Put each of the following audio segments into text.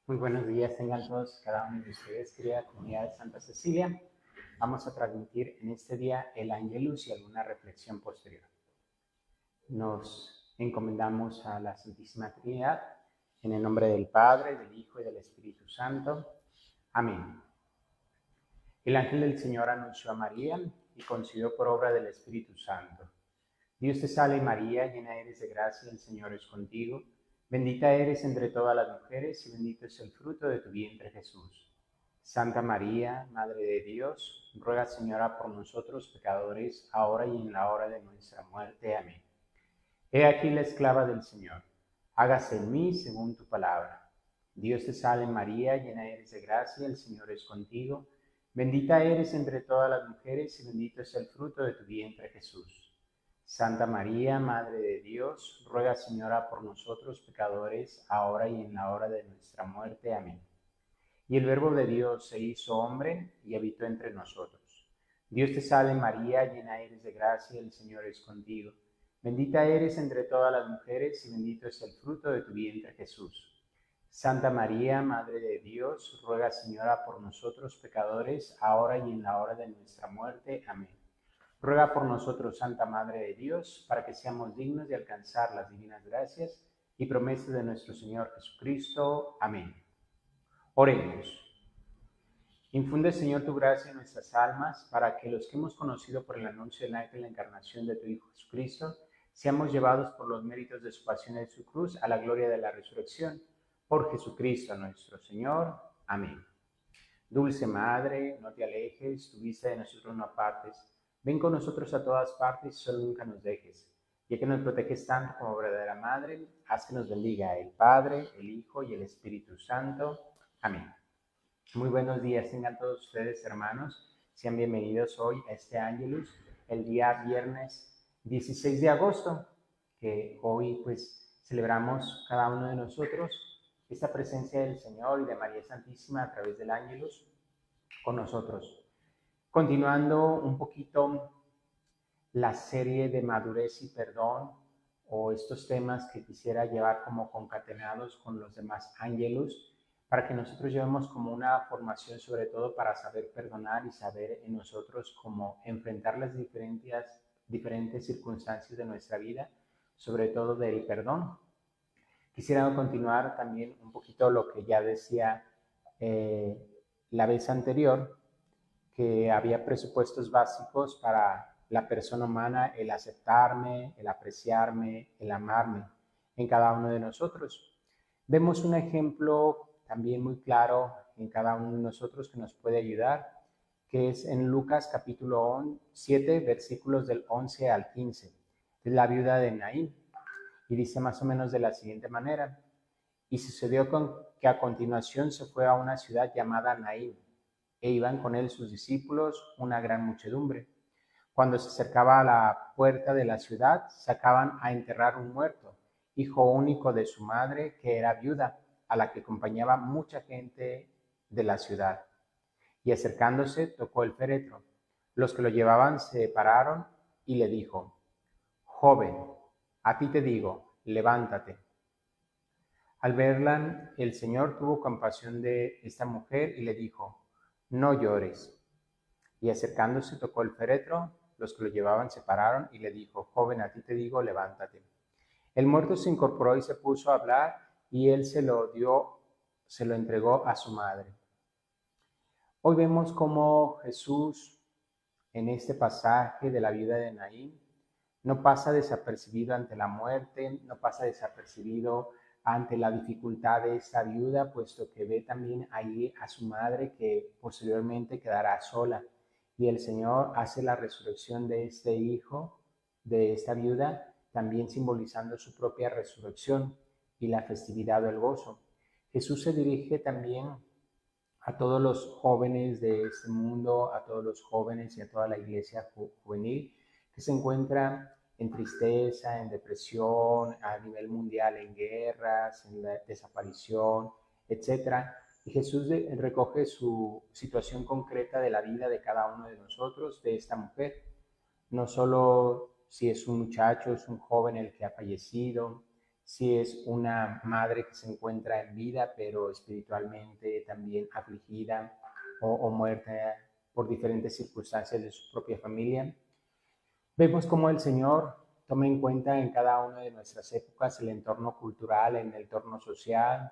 Muy buenos días, tengan todos cada uno de ustedes, querida comunidad de Santa Cecilia. Vamos a transmitir en este día el Angelus y alguna reflexión posterior. Nos encomendamos a la Santísima Trinidad, en el nombre del Padre, del Hijo y del Espíritu Santo. Amén. El ángel del Señor anunció a María y concibió por obra del Espíritu Santo. Dios te salve María, llena eres de gracia, el Señor es contigo. Bendita eres entre todas las mujeres y bendito es el fruto de tu vientre Jesús. Santa María, Madre de Dios, ruega Señora por nosotros pecadores, ahora y en la hora de nuestra muerte. Amén. He aquí la esclava del Señor. Hágase en mí según tu palabra. Dios te salve María, llena eres de gracia, el Señor es contigo. Bendita eres entre todas las mujeres y bendito es el fruto de tu vientre Jesús. Santa María, Madre de Dios, ruega Señora por nosotros pecadores, ahora y en la hora de nuestra muerte. Amén. Y el Verbo de Dios se hizo hombre y habitó entre nosotros. Dios te salve María, llena eres de gracia, el Señor es contigo. Bendita eres entre todas las mujeres y bendito es el fruto de tu vientre Jesús. Santa María, Madre de Dios, ruega Señora por nosotros pecadores, ahora y en la hora de nuestra muerte. Amén. Ruega por nosotros, Santa Madre de Dios, para que seamos dignos de alcanzar las divinas gracias y promesas de nuestro Señor Jesucristo. Amén. Oremos. Infunde, Señor, tu gracia en nuestras almas, para que los que hemos conocido por el anuncio del ángel la encarnación de tu Hijo Jesucristo, seamos llevados por los méritos de su pasión y de su cruz a la gloria de la resurrección. Por Jesucristo nuestro Señor. Amén. Dulce Madre, no te alejes, tu vista de nosotros no apartes. Ven con nosotros a todas partes y solo nunca nos dejes. Ya que nos proteges tanto como verdadera Madre, haz que nos bendiga el Padre, el Hijo y el Espíritu Santo. Amén. Muy buenos días, tengan todos ustedes, hermanos. Sean bienvenidos hoy a este Ángelus, el día viernes 16 de agosto, que hoy pues celebramos cada uno de nosotros esta presencia del Señor y de María Santísima a través del Ángelus con nosotros. Continuando un poquito la serie de madurez y perdón, o estos temas que quisiera llevar como concatenados con los demás ángelos, para que nosotros llevemos como una formación sobre todo para saber perdonar y saber en nosotros cómo enfrentar las diferentes circunstancias de nuestra vida, sobre todo del perdón. Quisiera continuar también un poquito lo que ya decía la vez anterior, que había presupuestos básicos para la persona humana, el aceptarme, el apreciarme, el amarme en cada uno de nosotros. Vemos un ejemplo también muy claro en cada uno de nosotros que nos puede ayudar, que es en Lucas capítulo 7, versículos del 11 al 15. Es la viuda de Naín y dice más o menos de la siguiente manera: y sucedió que a continuación se fue a una ciudad llamada Naín, e iban con él sus discípulos una gran muchedumbre. Cuando se acercaba a la puerta de la ciudad, sacaban a enterrar un muerto, hijo único de su madre, que era viuda, a la que acompañaba mucha gente de la ciudad. Y acercándose, tocó el féretro. Los que lo llevaban se pararon y le dijo: joven, a ti te digo, levántate. Al verla, el Señor tuvo compasión de esta mujer y le dijo: no llores. Y acercándose tocó el féretro, los que lo llevaban se pararon y le dijo: joven, a ti te digo, levántate. El muerto se incorporó y se puso a hablar, y él se lo entregó a su madre. Hoy vemos cómo Jesús, en este pasaje de la vida de Naín, no pasa desapercibido ante la muerte, no pasa desapercibido ante la dificultad de esta viuda, puesto que ve también ahí a su madre, que posteriormente quedará sola. Y el Señor hace la resurrección de este hijo, de esta viuda, también simbolizando su propia resurrección y la festividad del gozo. Jesús se dirige también a todos los jóvenes de este mundo, a todos los jóvenes y a toda la iglesia juvenil que se encuentra en tristeza, en depresión, a nivel mundial, en guerras, en la desaparición, etcétera. Y Jesús recoge su situación concreta de la vida de cada uno de nosotros, de esta mujer. No solo si es un muchacho, es un joven el que ha fallecido, si es una madre que se encuentra en vida, pero espiritualmente también afligida o muerta por diferentes circunstancias de su propia familia. Vemos cómo el Señor toma en cuenta en cada una de nuestras épocas el entorno cultural, el entorno social,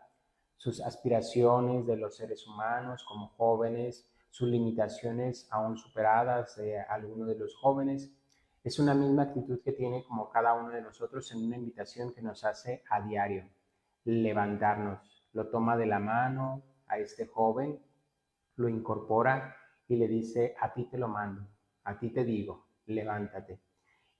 sus aspiraciones de los seres humanos como jóvenes, sus limitaciones aún superadas de algunos de los jóvenes. Es una misma actitud que tiene como cada uno de nosotros en una invitación que nos hace a diario, levantarnos. Lo toma de la mano a este joven, lo incorpora y le dice, a ti te lo mando, a ti te digo, levántate.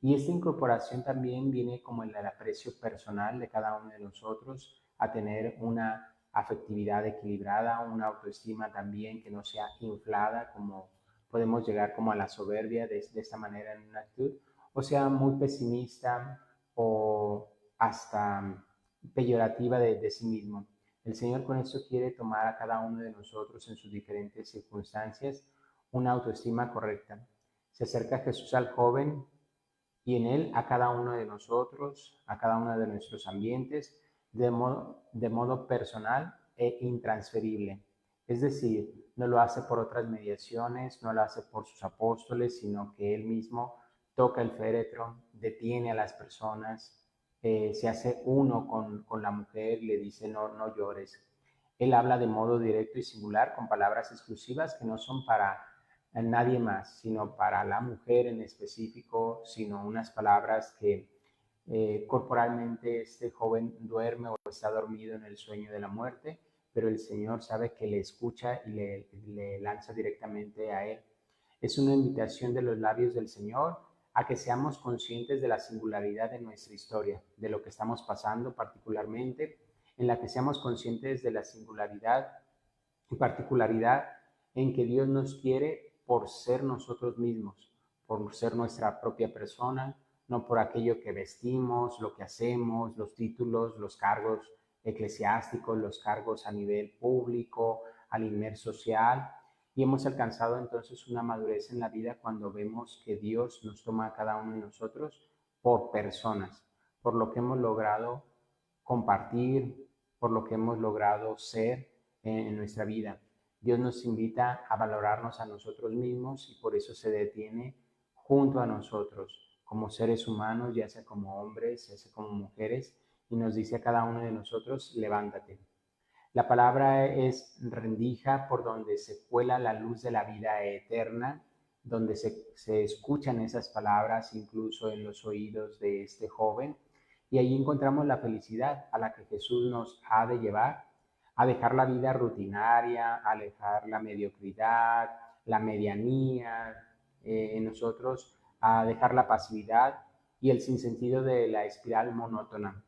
Y esta incorporación también viene como en el aprecio personal de cada uno de nosotros a tener una afectividad equilibrada, una autoestima también que no sea inflada, como podemos llegar como a la soberbia de esta manera en una actitud, o sea muy pesimista o hasta peyorativa de sí mismo. El Señor con esto quiere tomar a cada uno de nosotros en sus diferentes circunstancias una autoestima correcta. Se acerca Jesús al joven y en él a cada uno de nosotros, a cada uno de nuestros ambientes, de modo personal e intransferible. Es decir, no lo hace por otras mediaciones, no lo hace por sus apóstoles, sino que él mismo toca el féretro, detiene a las personas, se hace uno con la mujer y le dice no llores. Él habla de modo directo y singular con palabras exclusivas que no son para a nadie más, sino para la mujer en específico, sino unas palabras que corporalmente este joven duerme o está dormido en el sueño de la muerte, pero el Señor sabe que le escucha y le lanza directamente a él. Es una invitación de los labios del Señor a que seamos conscientes de la singularidad de nuestra historia, de lo que estamos pasando particularmente, en la que seamos conscientes de la singularidad y particularidad en que Dios nos quiere por ser nosotros mismos, por ser nuestra propia persona, no por aquello que vestimos, lo que hacemos, los títulos, los cargos eclesiásticos, los cargos a nivel público, al nivel social. Y hemos alcanzado entonces una madurez en la vida cuando vemos que Dios nos toma a cada uno de nosotros por personas, por lo que hemos logrado compartir, por lo que hemos logrado ser en nuestra vida. Dios nos invita a valorarnos a nosotros mismos y por eso se detiene junto a nosotros como seres humanos, ya sea como hombres, ya sea como mujeres, y nos dice a cada uno de nosotros, levántate. La palabra es rendija por donde se cuela la luz de la vida eterna, donde se escuchan esas palabras incluso en los oídos de este joven, y ahí encontramos la felicidad a la que Jesús nos ha de llevar, a dejar la vida rutinaria, a dejar la mediocridad, la medianía en nosotros, a dejar la pasividad y el sinsentido de la espiral monótona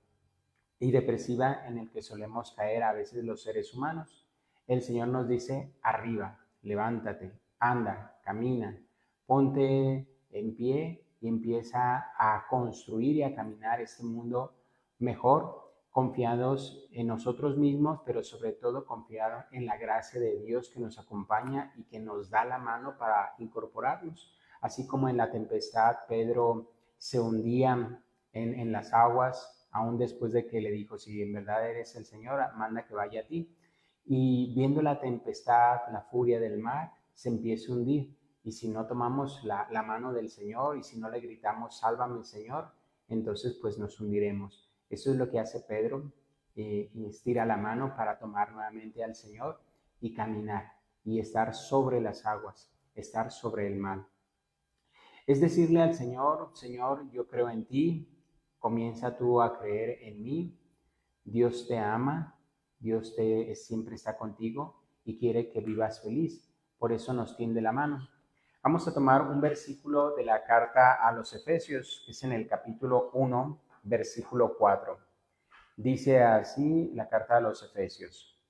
y depresiva en el que solemos caer a veces los seres humanos. El Señor nos dice, arriba, levántate, anda, camina, ponte en pie y empieza a construir y a caminar este mundo mejor, confiados en nosotros mismos, pero sobre todo confiados en la gracia de Dios que nos acompaña y que nos da la mano para incorporarnos. Así como en la tempestad Pedro se hundía en las aguas, aún después de que le dijo, si en verdad eres el Señor, manda que vaya a ti. Y viendo la tempestad, la furia del mar, se empieza a hundir. Y si no tomamos la mano del Señor y si no le gritamos, sálvame Señor, entonces pues nos hundiremos. Eso es lo que hace Pedro, y estira la mano para tomar nuevamente al Señor y caminar y estar sobre las aguas, estar sobre el mar. Es decirle al Señor, Señor, yo creo en ti, comienza tú a creer en mí, Dios te ama, Dios siempre está contigo y quiere que vivas feliz, por eso nos tiende la mano. Vamos a tomar un versículo de la carta a los Efesios, que es en el capítulo 1, versículo 4. Dice así la carta a los Efesios.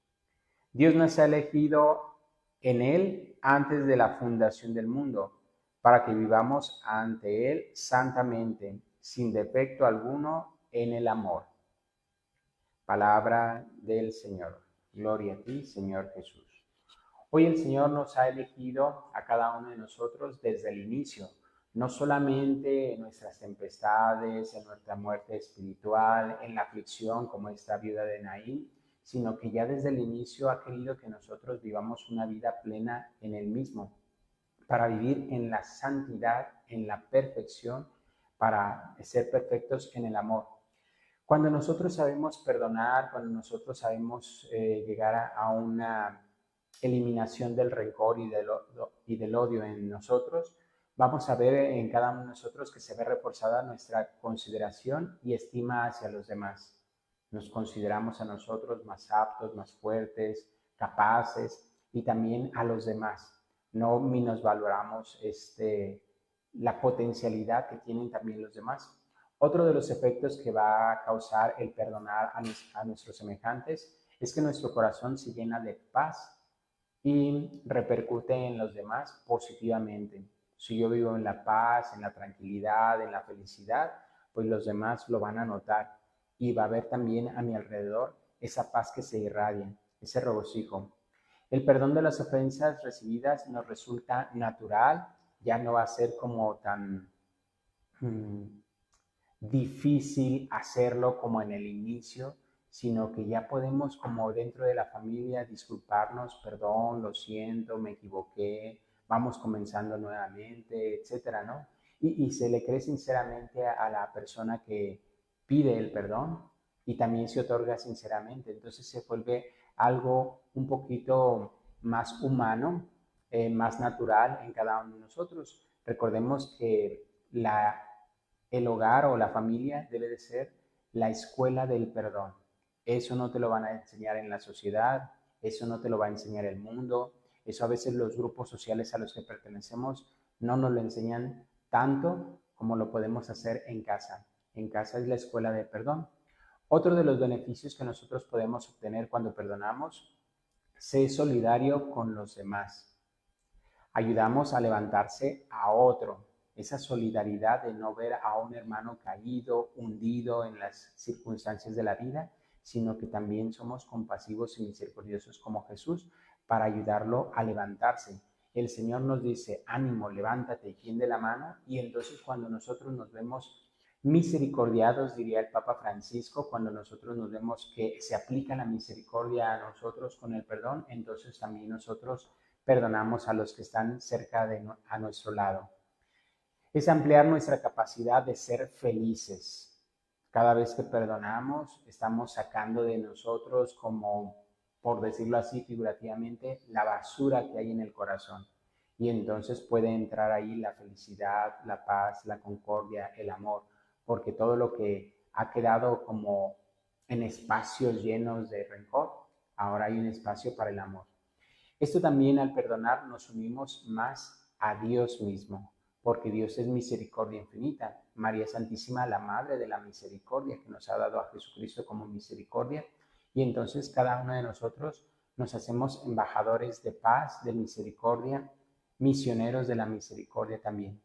Dios nos ha elegido en Él antes de la fundación del mundo, para que vivamos ante Él santamente, sin defecto alguno en el amor. Palabra del Señor. Gloria a ti, Señor Jesús. Hoy el Señor nos ha elegido a cada uno de nosotros desde el inicio. no solamente en nuestras tempestades, en nuestra muerte espiritual, en la aflicción como esta viuda de Naín, sino que ya desde el inicio ha querido que nosotros vivamos una vida plena en Él mismo, para vivir en la santidad, en la perfección, para ser perfectos en el amor. Cuando nosotros sabemos perdonar, cuando nosotros sabemos llegar a una eliminación del rencor y del odio en nosotros, vamos a ver en cada uno de nosotros que se ve reforzada nuestra consideración y estima hacia los demás. Nos consideramos a nosotros más aptos, más fuertes, capaces y también a los demás. No minusvaloramos la potencialidad que tienen también los demás. Otro de los efectos que va a causar el perdonar a nuestros semejantes es que nuestro corazón se llena de paz y repercute en los demás positivamente. Si yo vivo en la paz, en la tranquilidad, en la felicidad, pues los demás lo van a notar y va a haber también a mi alrededor esa paz que se irradia, ese regocijo. El perdón de las ofensas recibidas nos resulta natural, ya no va a ser como tan difícil hacerlo como en el inicio, sino que ya podemos como dentro de la familia disculparnos, perdón, lo siento, me equivoqué, vamos comenzando nuevamente, etcétera, ¿no? Y se le cree sinceramente a la persona que pide el perdón y también se otorga sinceramente. Entonces se vuelve algo un poquito más humano, más natural en cada uno de nosotros. Recordemos que el hogar o la familia debe de ser la escuela del perdón. Eso no te lo van a enseñar en la sociedad, eso no te lo va a enseñar el mundo, eso a veces los grupos sociales a los que pertenecemos no nos lo enseñan tanto como lo podemos hacer en casa. En casa es la escuela del perdón. Otro de los beneficios que nosotros podemos obtener cuando perdonamos, sé solidario con los demás. Ayudamos a levantarse a otro. Esa solidaridad de no ver a un hermano caído, hundido en las circunstancias de la vida, sino que también somos compasivos y misericordiosos como Jesús para ayudarlo a levantarse. El Señor nos dice, ánimo, levántate y tiende la mano, y entonces cuando nosotros nos vemos misericordiados, diría el Papa Francisco, cuando nosotros nos vemos que se aplica la misericordia a nosotros con el perdón, entonces también nosotros perdonamos a los que están cerca a nuestro lado. Es ampliar nuestra capacidad de ser felices. Cada vez que perdonamos, estamos sacando de nosotros, como por decirlo así figurativamente, la basura que hay en el corazón. Y entonces puede entrar ahí la felicidad, la paz, la concordia, el amor, porque todo lo que ha quedado como en espacios llenos de rencor, ahora hay un espacio para el amor. Esto también, al perdonar, nos unimos más a Dios mismo, porque Dios es misericordia infinita. María Santísima, la Madre de la Misericordia, que nos ha dado a Jesucristo como misericordia, y entonces cada uno de nosotros nos hacemos embajadores de paz, de misericordia, misioneros de la misericordia también.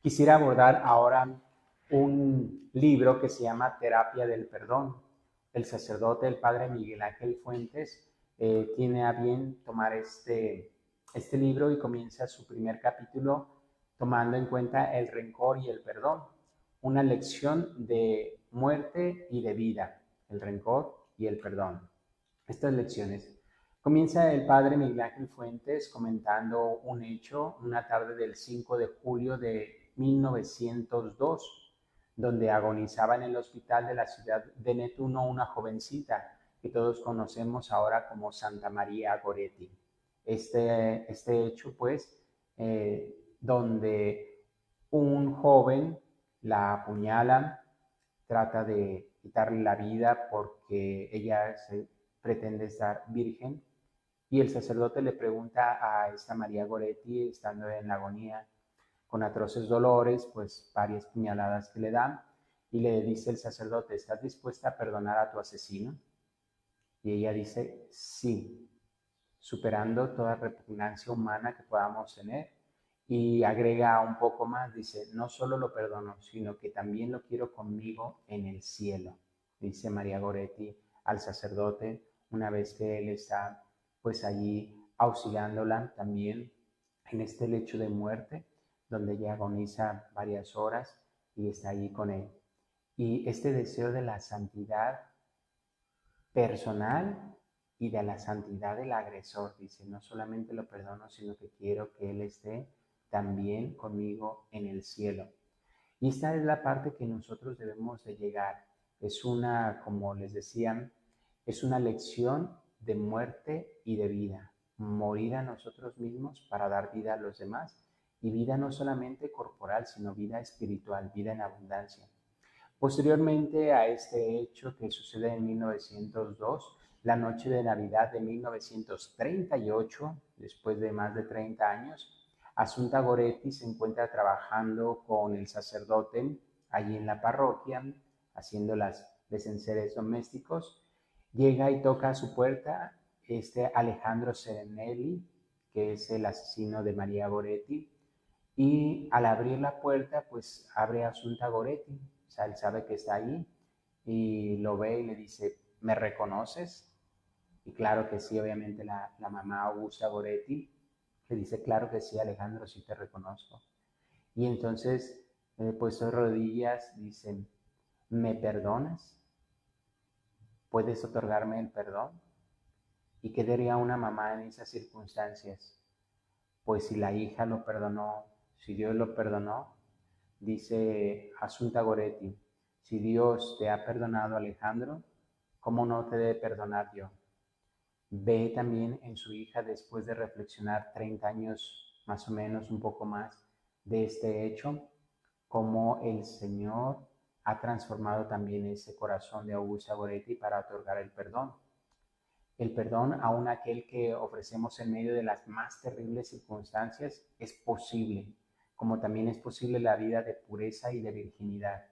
Quisiera abordar ahora un libro que se llama Terapia del Perdón. El sacerdote, el padre Miguel Ángel Fuentes, tiene a bien tomar este libro y comienza su primer capítulo tomando en cuenta el rencor y el perdón. Una lección de muerte y de vida, el rencor y el perdón. Estas lecciones. Comienza el padre Miguel Ángel Fuentes comentando un hecho, una tarde del 5 de julio de 1902, donde agonizaba en el hospital de la ciudad de Nettuno una jovencita que todos conocemos ahora como Santa María Goretti. Este hecho, pues, donde un joven la apuñala, trata de quitarle la vida porque ella pretende estar virgen, y el sacerdote le pregunta a esta María Goretti, estando en la agonía, con atroces dolores, pues varias puñaladas que le dan, y le dice el sacerdote, ¿estás dispuesta a perdonar a tu asesino? Y ella dice, sí, superando toda repugnancia humana que podamos tener. Y agrega un poco más, dice, no solo lo perdono, sino que también lo quiero conmigo en el cielo, dice María Goretti al sacerdote, una vez que él está pues allí auxiliándola también en este lecho de muerte, donde ella agoniza varias horas y está allí con él. Y este deseo de la santidad personal y de la santidad del agresor, dice, no solamente lo perdono, sino que quiero que él esté también conmigo en el cielo. Y esta es la parte que nosotros debemos de llegar. Es una, como les decían, es una lección de muerte y de vida. Morir a nosotros mismos para dar vida a los demás. Y vida no solamente corporal, sino vida espiritual, vida en abundancia. Posteriormente a este hecho que sucede en 1902, la noche de Navidad de 1938, después de más de 30 años, Assunta Goretti se encuentra trabajando con el sacerdote allí en la parroquia, haciendo los enseres domésticos. Llega y toca a su puerta Alejandro Serenelli, que es el asesino de María Goretti, y al abrir la puerta, pues abre Assunta Goretti. O sea, él sabe que está ahí y lo ve y le dice, ¿me reconoces? Y claro que sí, obviamente la mamá Augusta Goretti le dice, claro que sí, Alejandro, sí te reconozco. Y entonces, puesto de rodillas, dice, ¿me perdonas? ¿Puedes otorgarme el perdón? ¿Y qué diría una mamá en esas circunstancias? Pues si la hija lo perdonó, si Dios lo perdonó, dice Assunta Goretti, si Dios te ha perdonado, Alejandro, ¿cómo no te debe perdonar yo? Ve también en su hija, después de reflexionar 30 años más o menos, un poco más, de este hecho, cómo el Señor ha transformado también ese corazón de Augusta Goretti para otorgar el perdón. El perdón, aun aquel que ofrecemos en medio de las más terribles circunstancias, es posible, como también es posible la vida de pureza y de virginidad.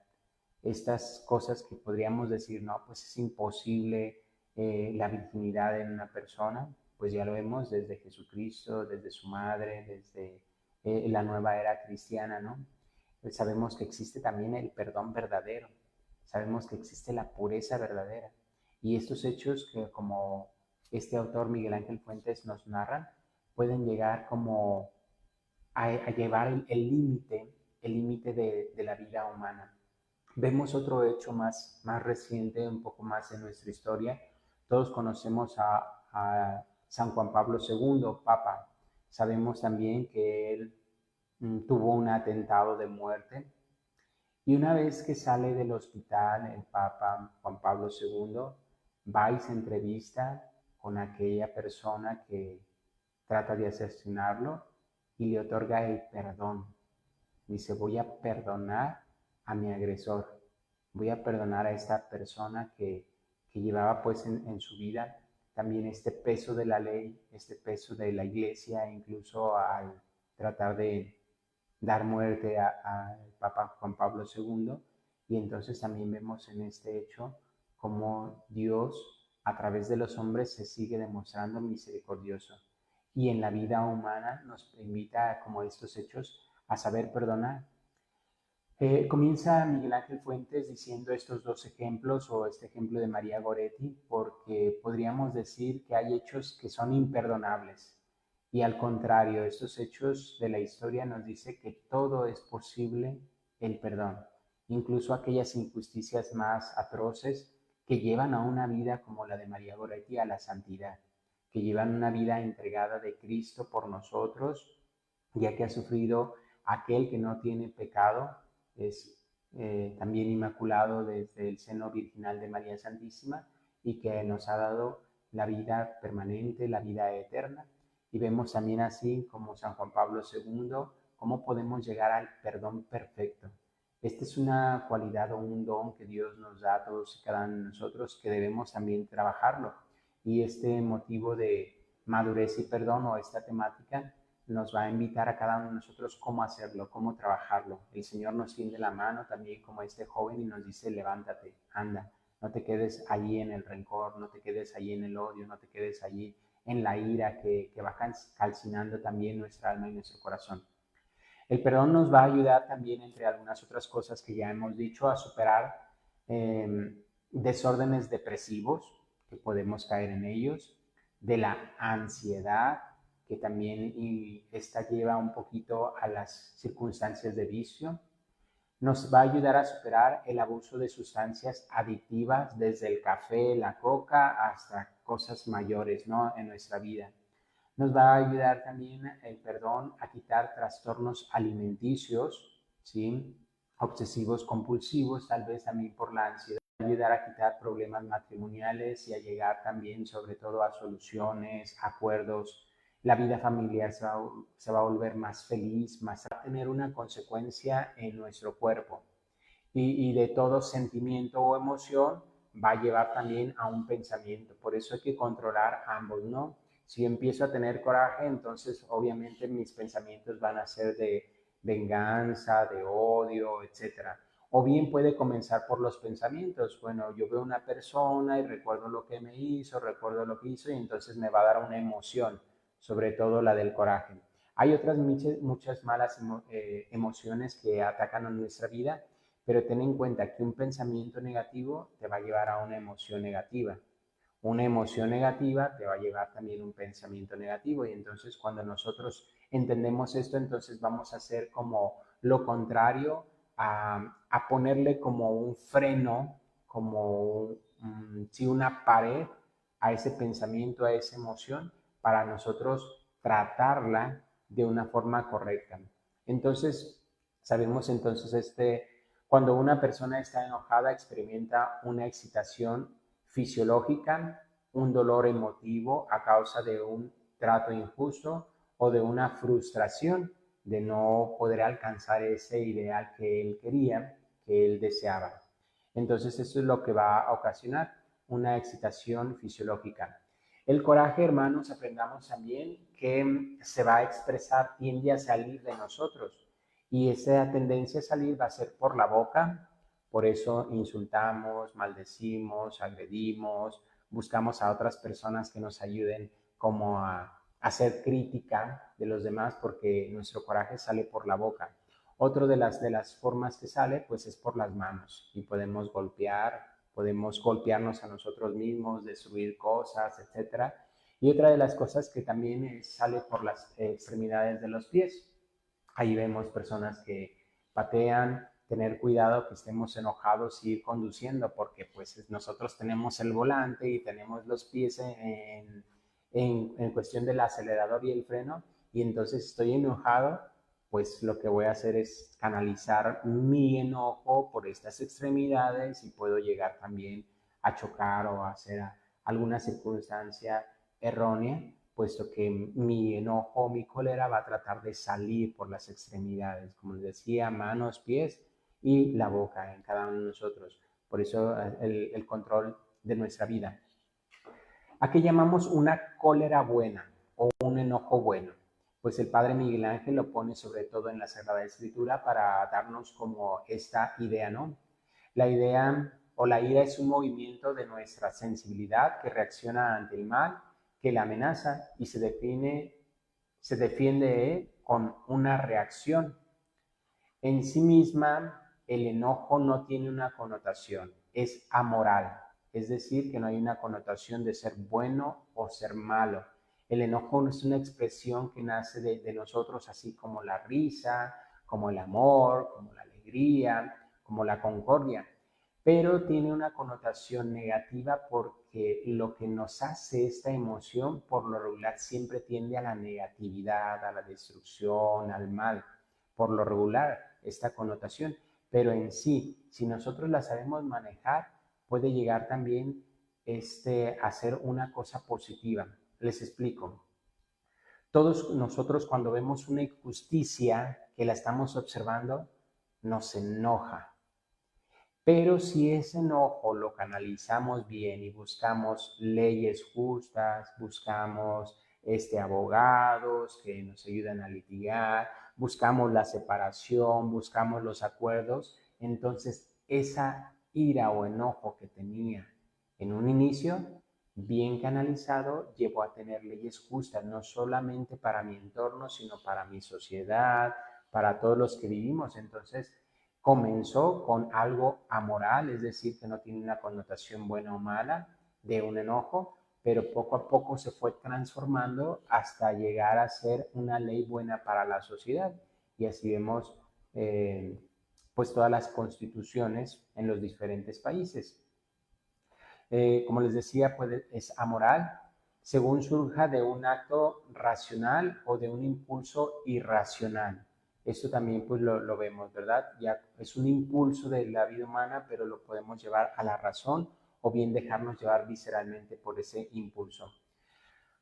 Estas cosas que podríamos decir, no, pues es imposible la virginidad en una persona, pues ya lo vemos desde Jesucristo, desde su madre, desde la nueva era cristiana, ¿no? Pues sabemos que existe también el perdón verdadero, sabemos que existe la pureza verdadera. Y estos hechos que, como este autor Miguel Ángel Fuentes nos narra, pueden llegar como a llevar el límite de la vida humana. Vemos otro hecho más reciente, un poco más en nuestra historia. Todos conocemos a San Juan Pablo II, Papa. Sabemos también que él tuvo un atentado de muerte. Y una vez que sale del hospital, el Papa Juan Pablo II va y se entrevista con aquella persona que trata de asesinarlo y le otorga el perdón. Dice, voy a perdonar a mi agresor, voy a perdonar a esta persona que llevaba pues en su vida también este peso de la ley, este peso de la iglesia, incluso al tratar de dar muerte al Papa Juan Pablo II. Y entonces también vemos en este hecho cómo Dios a través de los hombres se sigue demostrando misericordioso. Y en la vida humana nos invita, como estos hechos, a saber perdonar. Comienza Miguel Ángel Fuentes diciendo estos dos ejemplos o este ejemplo de María Goretti porque podríamos decir que hay hechos que son imperdonables y al contrario, estos hechos de la historia nos dice que todo es posible el perdón, incluso aquellas injusticias más atroces que llevan a una vida como la de María Goretti a la santidad, que llevan una vida entregada de Cristo por nosotros, ya que ha sufrido aquel que no tiene pecado, es también inmaculado desde el seno virginal de María Santísima y que nos ha dado la vida permanente, la vida eterna. Y vemos también así como San Juan Pablo II, cómo podemos llegar al perdón perfecto. Esta es una cualidad o un don que Dios nos da a todos y cada uno de nosotros que debemos también trabajarlo. Y este motivo de madurez y perdón o esta temática nos va a invitar a cada uno de nosotros cómo hacerlo, cómo trabajarlo. El Señor nos tiende la mano también como este joven y nos dice, levántate, anda, no te quedes allí en el rencor, no te quedes allí en el odio, no te quedes allí en la ira que va calcinando también nuestra alma y nuestro corazón. El perdón nos va a ayudar también, entre algunas otras cosas que ya hemos dicho, a superar desórdenes depresivos, que podemos caer en ellos, de la ansiedad, que también esta lleva un poquito a las circunstancias de vicio. Nos va a ayudar a superar el abuso de sustancias adictivas, desde el café, la coca, hasta cosas mayores, ¿no?, en nuestra vida. Nos va a ayudar también el perdón a quitar trastornos alimenticios, ¿sí?, obsesivos compulsivos, tal vez también por la ansiedad. Va a ayudar a quitar problemas matrimoniales y a llegar también sobre todo a soluciones, acuerdos. La vida familiar se va a volver más feliz, va a tener una consecuencia en nuestro cuerpo. Y de todo sentimiento o emoción va a llevar también a un pensamiento. Por eso hay que controlar ambos, ¿no? Si empiezo a tener coraje, entonces obviamente mis pensamientos van a ser de venganza, de odio, etcétera. O bien puede comenzar por los pensamientos. Bueno, yo veo una persona y recuerdo lo que me hizo, recuerdo lo que hizo y entonces me va a dar una emoción, sobre todo la del coraje. Hay otras muchas malas emociones que atacan a nuestra vida, pero ten en cuenta que un pensamiento negativo te va a llevar a una emoción negativa. Una emoción negativa te va a llevar también un pensamiento negativo y entonces cuando nosotros entendemos esto, entonces vamos a hacer como lo contrario, a ponerle como un freno, como si una pared a ese pensamiento, a esa emoción, para nosotros tratarla de una forma correcta. Entonces, sabemos entonces cuando una persona está enojada experimenta una excitación fisiológica, un dolor emotivo a causa de un trato injusto o de una frustración de no poder alcanzar ese ideal que él quería, que él deseaba. Entonces eso es lo que va a ocasionar una excitación fisiológica. El coraje, hermanos, aprendamos también que se va a expresar, tiende a salir de nosotros y esa tendencia a salir va a ser por la boca. Por eso insultamos, maldecimos, agredimos, buscamos a otras personas que nos ayuden como a hacer crítica de los demás, porque nuestro coraje sale por la boca. Otra de las formas que sale pues es por las manos y podemos golpearnos a nosotros mismos, destruir cosas, etc. Y otra de las cosas que también sale por las extremidades de los pies. Ahí vemos personas que patean, tener cuidado que estemos enojados y ir conduciendo, porque pues nosotros tenemos el volante y tenemos los pies en cuestión del acelerador y el freno, y entonces estoy enojado, pues lo que voy a hacer es canalizar mi enojo por estas extremidades y puedo llegar también a chocar o a hacer alguna circunstancia errónea, puesto que mi enojo, mi cólera va a tratar de salir por las extremidades, como les decía, manos, pies y la boca en cada uno de nosotros. Por eso el control de nuestra vida. ¿A qué llamamos una cólera buena o un enojo bueno? Pues el Padre Miguel Ángel lo pone sobre todo en la Sagrada Escritura para darnos como esta idea, ¿no? La idea o la ira es un movimiento de nuestra sensibilidad que reacciona ante el mal, que la amenaza y se defiende con una reacción. En sí misma, el enojo no tiene una connotación, es amoral, es decir, que no hay una connotación de ser bueno o ser malo. El enojo no es una expresión que nace de nosotros, así como la risa, como el amor, como la alegría, como la concordia, pero tiene una connotación negativa porque lo que nos hace esta emoción por lo regular siempre tiende a la negatividad, a la destrucción, al mal, por lo regular esta connotación, pero en sí, si nosotros la sabemos manejar, puede llegar también a ser una cosa positiva. Les explico. Todos nosotros cuando vemos una injusticia que la estamos observando, nos enoja. Pero si ese enojo lo canalizamos bien y buscamos leyes justas, buscamos abogados que nos ayuden a litigar, buscamos la separación, buscamos los acuerdos, entonces esa ira o enojo que tenía en un inicio, bien canalizado, llevó a tener leyes justas, no solamente para mi entorno, sino para mi sociedad, para todos los que vivimos. Entonces, comenzó con algo amoral, es decir, que no tiene una connotación buena o mala de un enojo, pero poco a poco se fue transformando hasta llegar a ser una ley buena para la sociedad. Y así vemos pues todas las constituciones en los diferentes países. Como les decía, pues es amoral según surja de un acto racional o de un impulso irracional. Esto también pues lo vemos, ¿verdad? Ya es un impulso de la vida humana, pero lo podemos llevar a la razón o bien dejarnos llevar visceralmente por ese impulso.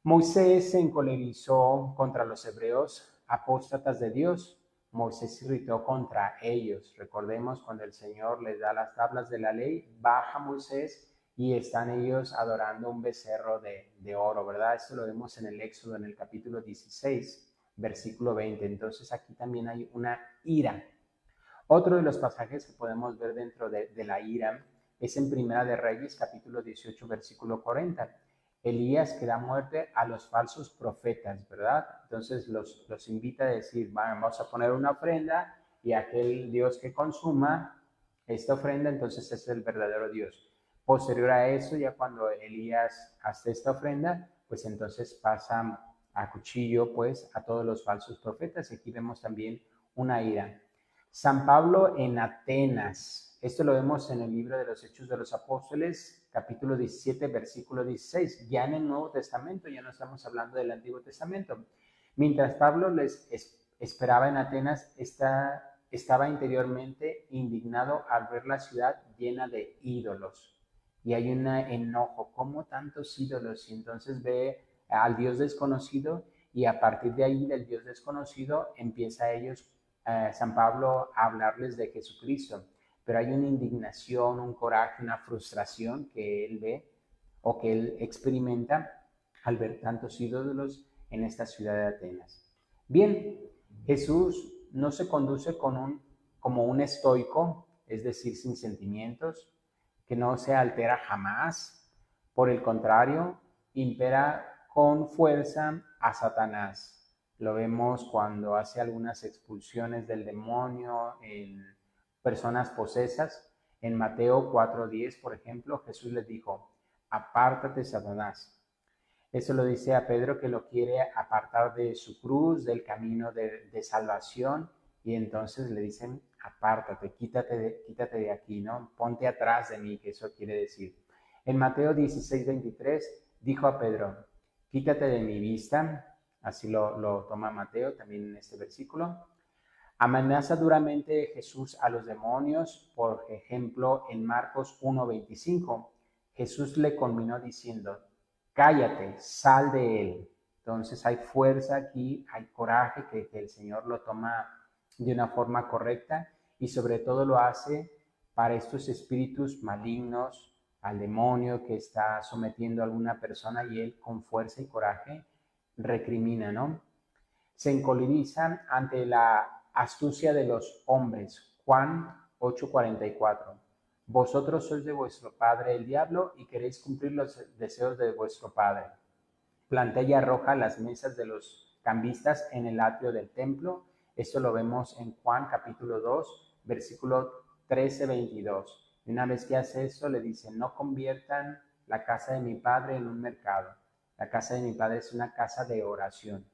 Moisés se encolerizó contra los hebreos apóstatas de Dios. Moisés se irritó contra ellos. Recordemos cuando el Señor les da las tablas de la ley, baja Moisés y están ellos adorando un becerro de oro, ¿verdad? Esto lo vemos en el Éxodo, en el capítulo 16, versículo 20. Entonces aquí también hay una ira. Otro de los pasajes que podemos ver dentro de la ira es en Primera de Reyes, capítulo 18, versículo 40. Elías que da muerte a los falsos profetas, ¿verdad? Entonces los invita a decir, vamos a poner una ofrenda y aquel Dios que consuma esta ofrenda, entonces es el verdadero Dios. Posterior a eso, ya cuando Elías hace esta ofrenda, pues entonces pasa a cuchillo, pues, a todos los falsos profetas. Y aquí vemos también una ira. San Pablo en Atenas. Esto lo vemos en el libro de los Hechos de los Apóstoles, capítulo 17, versículo 16. Ya en el Nuevo Testamento, ya no estamos hablando del Antiguo Testamento. Mientras Pablo les esperaba en Atenas, estaba interiormente indignado al ver la ciudad llena de ídolos. Y hay un enojo, ¿cómo tantos ídolos? Y entonces ve al Dios desconocido y a partir de ahí del Dios desconocido empieza a ellos San Pablo a hablarles de Jesucristo, pero hay una indignación, un coraje, una frustración que él ve o que él experimenta al ver tantos ídolos en esta ciudad de Atenas. Bien, Jesús no se conduce como un estoico, es decir, sin sentimientos, que no se altera jamás. Por el contrario, impera con fuerza a Satanás. Lo vemos cuando hace algunas expulsiones del demonio en personas posesas. En Mateo 4:10, por ejemplo, Jesús les dijo, apártate, Satanás. Eso lo dice a Pedro que lo quiere apartar de su cruz, del camino de salvación, y entonces le dicen, apártate, quítate de aquí, ¿no? Ponte atrás de mí, que eso quiere decir. En Mateo 16:23 dijo a Pedro, quítate de mi vista, así lo toma Mateo también en este versículo. Amenaza duramente Jesús a los demonios, por ejemplo, en Marcos 1:25. Jesús le conminó diciendo, cállate, sal de él. Entonces hay fuerza aquí, hay coraje que el Señor lo toma de una forma correcta y sobre todo lo hace para estos espíritus malignos, al demonio que está sometiendo a alguna persona y él con fuerza y coraje recrimina, ¿no? Se encolerizan ante la astucia de los hombres. Juan 8:44. Vosotros sois de vuestro padre el diablo y queréis cumplir los deseos de vuestro padre. Plantea y arroja las mesas de los cambistas en el atrio del templo. Esto lo vemos en Juan capítulo 2, versículo 13-22. Y una vez que hace esto, le dice, no conviertan la casa de mi padre en un mercado. La casa de mi padre es una casa de oración.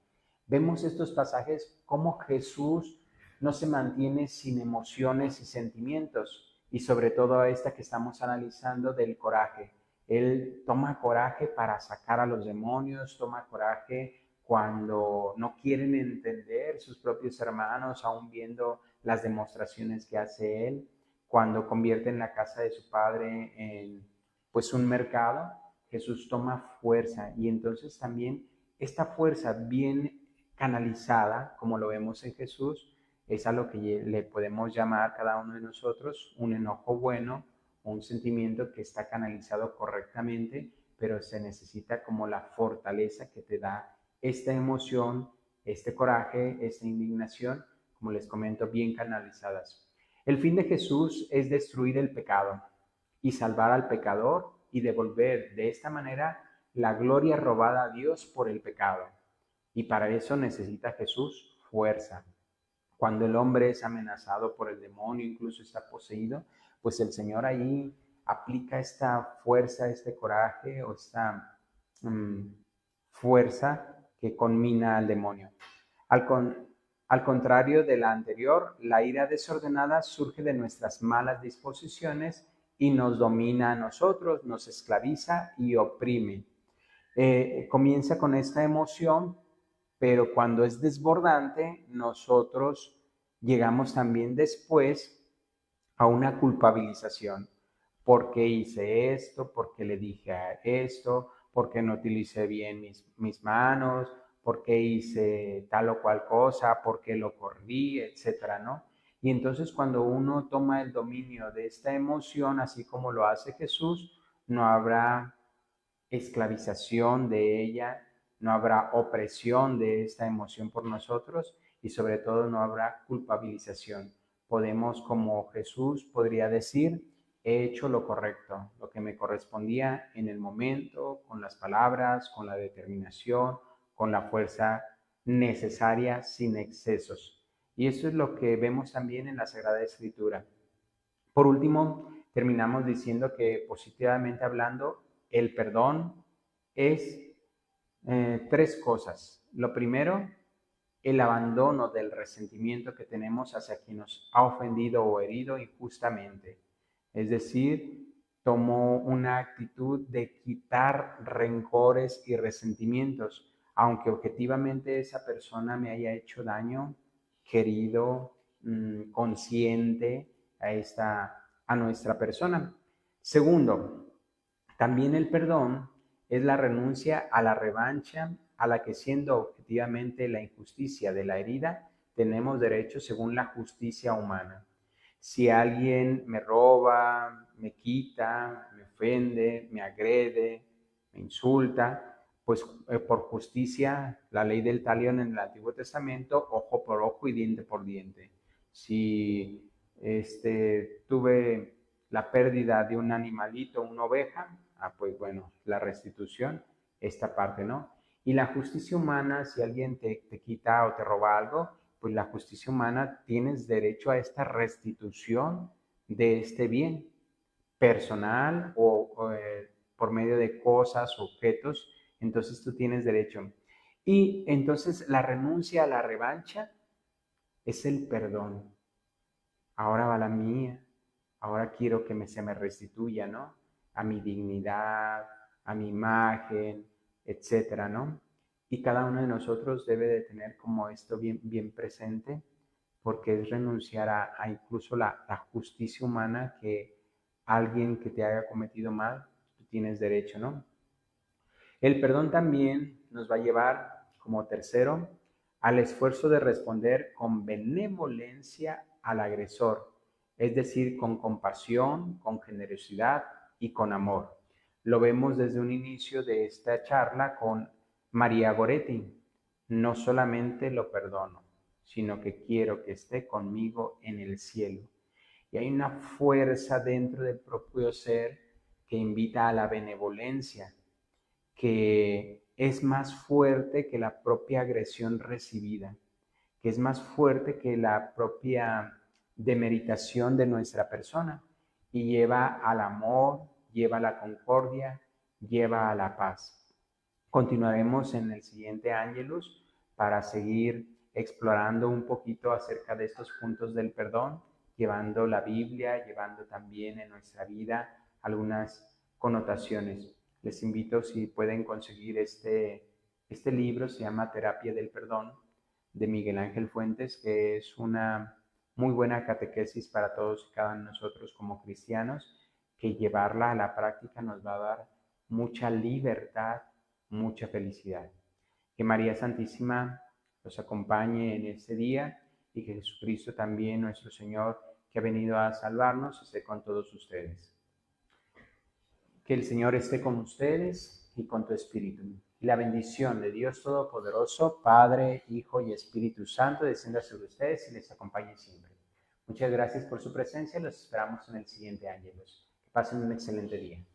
Vemos estos pasajes como Jesús no se mantiene sin emociones y sentimientos, y sobre todo esta que estamos analizando del coraje. Él toma coraje para sacar a los demonios, toma coraje cuando no quieren entender sus propios hermanos, aún viendo las demostraciones que hace él, cuando convierte en la casa de su padre en pues un mercado. Jesús toma fuerza y entonces también esta fuerza bien canalizada, como lo vemos en Jesús, es a lo que le podemos llamar cada uno de nosotros un enojo bueno, un sentimiento que está canalizado correctamente, pero se necesita como la fortaleza que te da esta emoción, este coraje, esta indignación, como les comento, bien canalizadas. El fin de Jesús es destruir el pecado y salvar al pecador y devolver de esta manera la gloria robada a Dios por el pecado. Y para eso necesita Jesús fuerza. Cuando el hombre es amenazado por el demonio, incluso está poseído, pues el Señor ahí aplica esta fuerza, este coraje o esta mm, fuerza que conmina al demonio. Al contrario de la anterior, la ira desordenada surge de nuestras malas disposiciones y nos domina a nosotros, nos esclaviza y oprime. Comienza con esta emoción, pero cuando es desbordante, nosotros llegamos también después a una culpabilización. ¿Por qué hice esto? ¿Por qué le dije esto? ¿Por qué no utilicé bien mis manos? ¿Por qué hice tal o cual cosa? ¿Por qué lo corrí? Etcétera, ¿no? Y entonces cuando uno toma el dominio de esta emoción, así como lo hace Jesús, no habrá esclavización de ella, no habrá opresión de esta emoción por nosotros y sobre todo no habrá culpabilización. Podemos, como Jesús podría decir, he hecho lo correcto, lo que me correspondía en el momento, con las palabras, con la determinación, con la fuerza necesaria, sin excesos. Y eso es lo que vemos también en la Sagrada Escritura. Por último, terminamos diciendo que positivamente hablando, el perdón es tres cosas. Lo primero, el abandono del resentimiento que tenemos hacia quien nos ha ofendido o herido injustamente. Es decir, tomo una actitud de quitar rencores y resentimientos, aunque objetivamente esa persona me haya hecho daño, querido, consciente a nuestra persona. Segundo, también el perdón es la renuncia a la revancha a la que, siendo objetivamente la injusticia de la herida, tenemos derecho según la justicia humana. Si alguien me roba, me quita, me ofende, me agrede, me insulta, pues por justicia, la ley del talión en el Antiguo Testamento, ojo por ojo y diente por diente. Si tuve la pérdida de un animalito, una oveja, pues bueno, la restitución, esta parte, ¿no? Y la justicia humana, si alguien te quita o te roba algo, pues la justicia humana tienes derecho a esta restitución de este bien personal o por medio de cosas, objetos, entonces tú tienes derecho. Y entonces la renuncia a la revancha es el perdón. Ahora va la mía, ahora quiero que se me restituya, ¿no? A mi dignidad, a mi imagen, etcétera, ¿no? Y cada uno de nosotros debe de tener como esto bien, bien presente, porque es renunciar a incluso la justicia humana que alguien que te haya cometido mal, tú tienes derecho, ¿no? El perdón también nos va a llevar, como tercero, al esfuerzo de responder con benevolencia al agresor, es decir, con compasión, con generosidad y con amor. Lo vemos desde un inicio de esta charla con María Goretti. No solamente lo perdono, sino que quiero que esté conmigo en el cielo. Y hay una fuerza dentro del propio ser que invita a la benevolencia, que es más fuerte que la propia agresión recibida, que es más fuerte que la propia demeritación de nuestra persona y lleva al amor, lleva a la concordia, lleva a la paz. Continuaremos en el siguiente Ángelus para seguir explorando un poquito acerca de estos puntos del perdón, llevando la Biblia, llevando también en nuestra vida algunas connotaciones. Les invito, si pueden conseguir este libro, se llama Terapia del Perdón, de Miguel Ángel Fuentes, que es una muy buena catequesis para todos y cada uno de nosotros como cristianos, que llevarla a la práctica nos va a dar mucha libertad, mucha felicidad. Que María Santísima los acompañe en este día y que Jesucristo también, nuestro Señor, que ha venido a salvarnos, esté con todos ustedes. Que el Señor esté con ustedes y con tu espíritu. Y la bendición de Dios Todopoderoso, Padre, Hijo y Espíritu Santo, descienda sobre ustedes y les acompañe siempre. Muchas gracias por su presencia. Los esperamos en el siguiente Ángelus. Que pasen un excelente día.